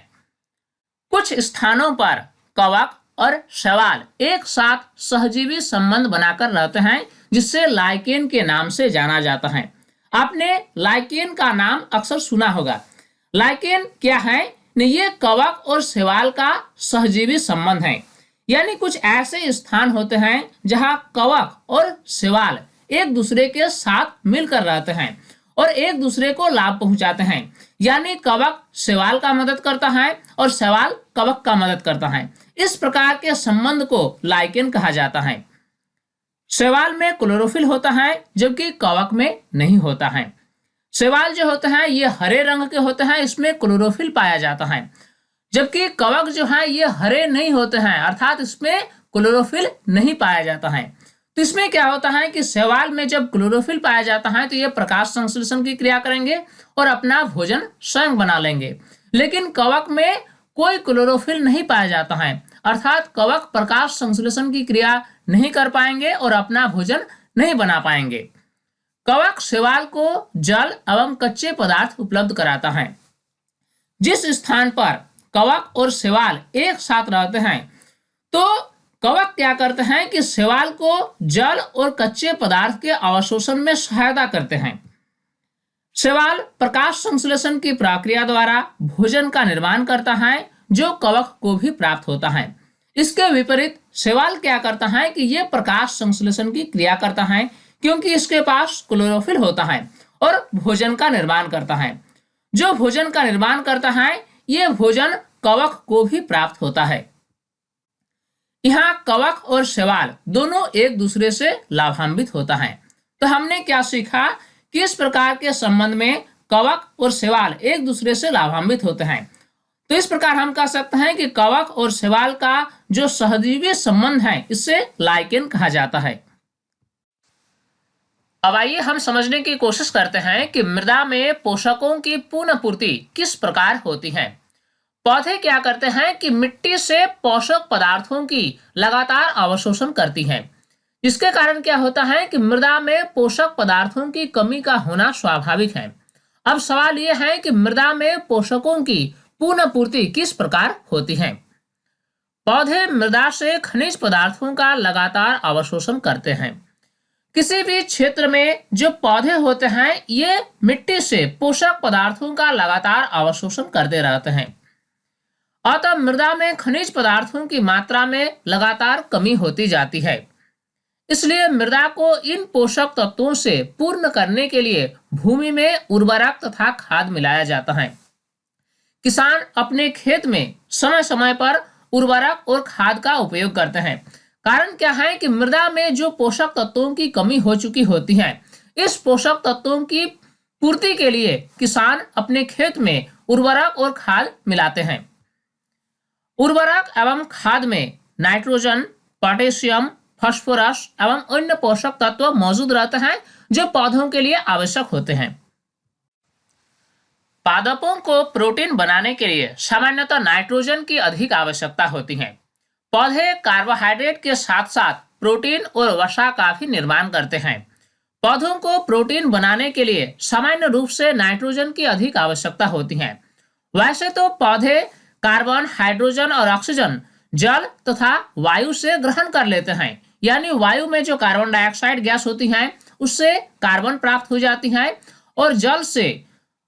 कुछ स्थानों पर कवक और शैवाल एक साथ सहजीवी संबंध बनाकर रहते हैं, जिससे लाइकेन के नाम से जाना जाता है। आपने लाइकेन का नाम अक्सर सुना होगा। लाइकेन क्या है? ये कवक और शैवाल का सहजीवी संबंध है। यानी कुछ ऐसे स्थान होते हैं जहां कवक और शैवाल एक दूसरे के साथ मिलकर रहते हैं और एक दूसरे को लाभ पहुंचाते हैं। यानी कवक शैवाल का मदद करता है और शैवाल कवक का मदद करता है। इस प्रकार के संबंध को लाइकेन कहा जाता है। शैवाल में क्लोरोफिल होता है जबकि कवक में नहीं होता है। शैवाल जो होते हैं ये हरे रंग के होते हैं, इसमें क्लोरोफिल पाया जाता है, जबकि कवक जो है ये हरे नहीं होते हैं, अर्थात इसमें क्लोरोफिल नहीं पाया जाता है। तो इसमें क्या होता है कि शैवाल में जब क्लोरोफिल पाया जाता है तो ये प्रकाश संश्लेषण की क्रिया करेंगे और अपना भोजन स्वयं बना लेंगे, लेकिन कवक में कोई क्लोरोफिल नहीं पाया जाता है, अर्थात कवक प्रकाश संश्लेषण की क्रिया नहीं कर पाएंगे और अपना भोजन नहीं बना पाएंगे। कवक शैवाल को जल एवं कच्चे पदार्थ उपलब्ध कराता है। जिस स्थान पर कवक और शैवाल एक साथ रहते हैं तो कवक क्या करते हैं कि शैवाल को जल और कच्चे पदार्थ के अवशोषण में सहायता करते हैं। शैवाल प्रकाश संश्लेषण की प्रक्रिया द्वारा भोजन का निर्माण करता है जो कवक को भी प्राप्त होता है। इसके विपरीत शैवाल क्या करता है कि यह प्रकाश संश्लेषण की क्रिया करता है क्योंकि इसके पास क्लोरोफिल होता है और भोजन का निर्माण करता है। जो भोजन का निर्माण करता है यह भोजन कवक को भी प्राप्त होता है। यहाँ कवक और शैवाल दोनों एक दूसरे से लाभान्वित होता है। तो हमने क्या सीखा कि इस प्रकार के संबंध में कवक और शैवाल एक दूसरे से लाभान्वित होते हैं। तो इस प्रकार हम कह सकते हैं कि कवक और शैवाल का जो सहजीवी संबंध है इससे लाइकेन कहा जाता है। अब आइए हम समझने की कोशिश करते हैं कि मृदा में पोषकों की पुनः पूर्ति किस प्रकार होती है। पौधे क्या करते हैं कि मिट्टी से पोषक पदार्थों की लगातार अवशोषण करती हैं, जिसके कारण क्या होता है कि मृदा में पोषक पदार्थों की कमी का होना स्वाभाविक है। अब सवाल यह है कि मृदा में पोषकों की पुनः पूर्ति किस प्रकार होती है। पौधे मृदा से खनिज पदार्थों का लगातार अवशोषण करते हैं। किसी भी क्षेत्र में जो पौधे होते हैं ये मिट्टी से पोषक पदार्थों का लगातार अवशोषण करते रहते हैं। अतः मृदा में खनिज पदार्थों की मात्रा में लगातार कमी होती जाती है। इसलिए मृदा को इन पोषक तत्वों से पूर्ण करने के लिए भूमि में उर्वरक तथा खाद मिलाया जाता है। किसान अपने खेत में समय समय पर उर्वरक और खाद का उपयोग करते हैं। कारण क्या है कि मृदा में जो पोषक तत्वों की कमी हो चुकी होती है, इस पोषक तत्वों की पूर्ति के लिए किसान अपने खेत में उर्वरक और खाद मिलाते हैं। उर्वरक एवं खाद में नाइट्रोजन, पोटेशियम, फास्फोरस एवं अन्य पोषक तत्व मौजूद रहते हैं जो पौधों के लिए आवश्यक होते हैं। पादपों को प्रोटीन बनाने के लिए सामान्यतः नाइट्रोजन की अधिक आवश्यकता होती है। पौधे कार्बोहाइड्रेट के साथ साथ प्रोटीन और वसा का भी निर्माण करते हैं। पौधों को प्रोटीन बनाने के लिए सामान्य रूप से नाइट्रोजन की अधिक आवश्यकता होती है। वैसे तो पौधे कार्बन, हाइड्रोजन और ऑक्सीजन जल तथा वायु से ग्रहण कर लेते हैं, यानी वायु में जो कार्बन डाइऑक्साइड गैस होती है उससे कार्बन प्राप्त हो जाती है और जल से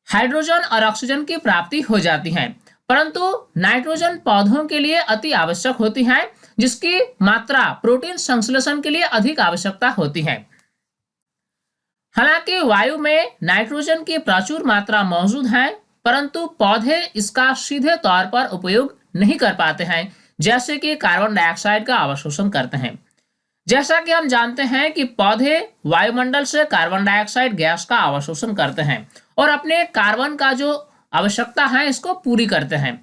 हाइड्रोजन और ऑक्सीजन की प्राप्ति हो जाती है। परंतु नाइट्रोजन पौधों के लिए अति आवश्यक होती है, जिसकी मात्रा प्रोटीन संश्लेषण के लिए अधिक आवश्यकता होती है। हालांकि वायु में नाइट्रोजन की प्रचुर मात्रा मौजूद है, परंतु पौधे इसका सीधे तौर पर उपयोग नहीं कर पाते हैं, जैसे कि कार्बन डाइऑक्साइड का अवशोषण करते हैं। जैसा कि हम जानते हैं कि पौधे वायुमंडल से कार्बन डाइऑक्साइड गैस का अवशोषण करते हैं और अपने कार्बन का जो आवश्यकता है इसको पूरी करते हैं,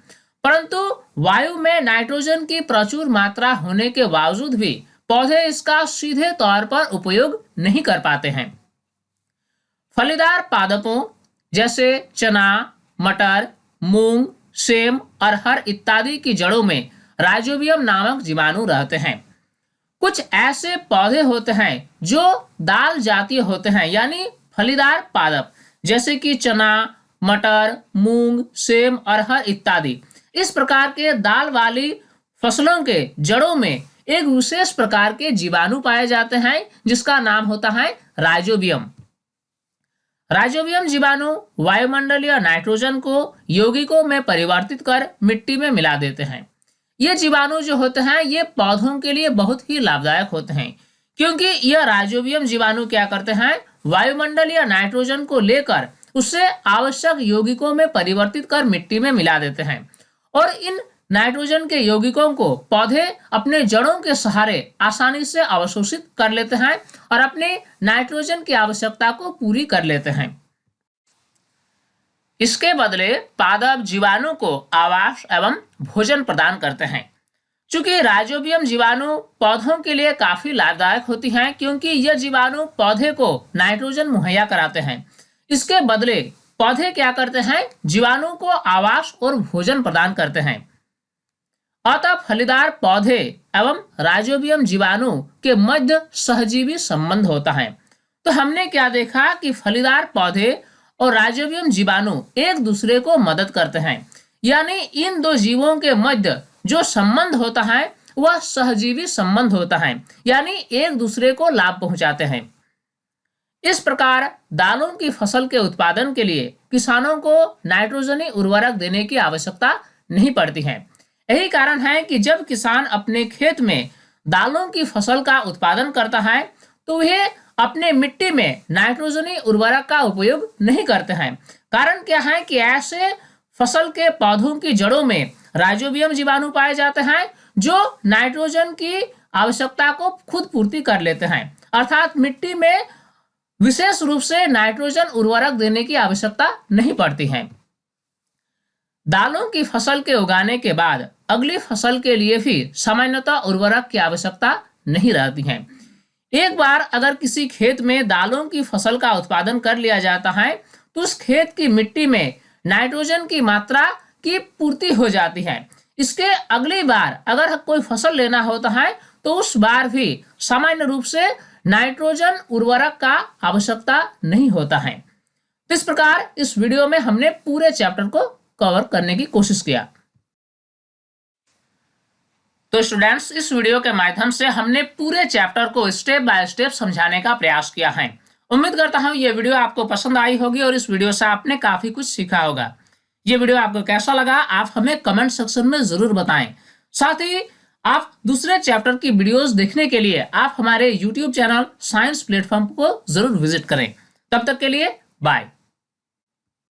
परंतु वायु में नाइट्रोजन की प्रचुर मात्रा होने के बावजूद भी पौधे इसका सीधे तौर पर उपयोग नहीं कर पाते हैं। फलीदार पादपों जैसे चना, मटर, मूंग, सेम, अरहर इत्यादि की जड़ों में राइजोबियम नामक जीवाणु रहते हैं। कुछ ऐसे पौधे होते हैं जो दाल जातीय होते हैं, यानी फलीदार पादप, जैसे कि चना, मटर, मूंग, सेम, अरहर इत्यादि। इस प्रकार के दाल वाली फसलों के जड़ों में एक विशेष प्रकार के जीवाणु पाए जाते हैं जिसका नाम होता है राइजोबियम। राइजोबियम जीवाणु वायुमंडलीय नाइट्रोजन को यौगिकों में परिवर्तित कर मिट्टी में मिला देते हैं। ये जीवाणु जो होते हैं ये पौधों के लिए बहुत ही लाभदायक होते हैं, क्योंकि यह राइजोबियम जीवाणु क्या करते हैं, वायुमंडलीय नाइट्रोजन को लेकर उससे आवश्यक यौगिकों में परिवर्तित कर मिट्टी में मिला देते हैं और इन नाइट्रोजन के यौगिकों को पौधे अपने जड़ों के सहारे आसानी से अवशोषित कर लेते हैं और अपने नाइट्रोजन की आवश्यकता को पूरी कर लेते हैं। इसके बदले पादप जीवाणु को आवास एवं भोजन प्रदान करते हैं। चूंकि राइजोबियम जीवाणु पौधों के लिए काफी लाभदायक होती हैं, क्योंकि यह जीवाणु पौधे को नाइट्रोजन मुहैया कराते हैं। इसके बदले पौधे क्या करते हैं, जीवाणु को आवास और भोजन प्रदान करते हैं। अतः फलीदार पौधे एवं राइजोबियम जीवाणु के मध्य सहजीवी संबंध होता है। तो हमने क्या देखा कि फलीदार पौधे और राइजोबियम जीवाणु एक दूसरे को मदद करते हैं, यानी इन दो जीवों के मध्य जो संबंध होता है वह सहजीवी संबंध होता है, यानी एक दूसरे को लाभ पहुंचाते हैं। इस प्रकार दालों की फसल के उत्पादन के लिए किसानों को नाइट्रोजनी उर्वरक देने की आवश्यकता नहीं पड़ती है। यही कारण है कि जब किसान अपने खेत में दालों की फसल का उत्पादन करता है तो वह अपने मिट्टी में नाइट्रोजनी उर्वरक का उपयोग नहीं करते हैं। कारण क्या है कि ऐसे फसल के पौधों की जड़ों में राइजोबियम जीवाणु पाए जाते हैं जो नाइट्रोजन की आवश्यकता को खुद पूर्ति कर लेते हैं, अर्थात मिट्टी में विशेष रूप से नाइट्रोजन उर्वरक देने की आवश्यकता नहीं पड़ती है। दालों की फसल के उगाने के बाद अगली फसल के लिए भी सामान्यतः उर्वरक की आवश्यकता नहीं रहती है। एक बार अगर किसी खेत में दालों की फसल का उत्पादन कर लिया जाता है तो उस खेत की मिट्टी में नाइट्रोजन की मात्रा की पूर्ति हो जाती है। इसके अगली बार अगर कोई फसल लेना होता है तो उस बार भी सामान्य रूप से नाइट्रोजन उर्वरक का आवश्यकता नहीं होता है। तो इस प्रकार इस वीडियो में हमने पूरे चैप्टर को कवर करने की कोशिश किया। तो स्टूडेंट्स, इस वीडियो के माध्यम से हमने पूरे चैप्टर को स्टेप बाय स्टेप समझाने का प्रयास किया है। उम्मीद करता हूं ये वीडियो आपको पसंद आई होगी और इस वीडियो से आपने काफी कुछ सीखा होगा। ये वीडियो आपको कैसा लगा आप हमें कमेंट सेक्शन में जरूर बताएं। साथ ही आप दूसरे चैप्टर की वीडियोस देखने के लिए आप हमारे YouTube चैनल साइंस प्लेटफॉर्म को जरूर विजिट करें। तब तक के लिए बाय।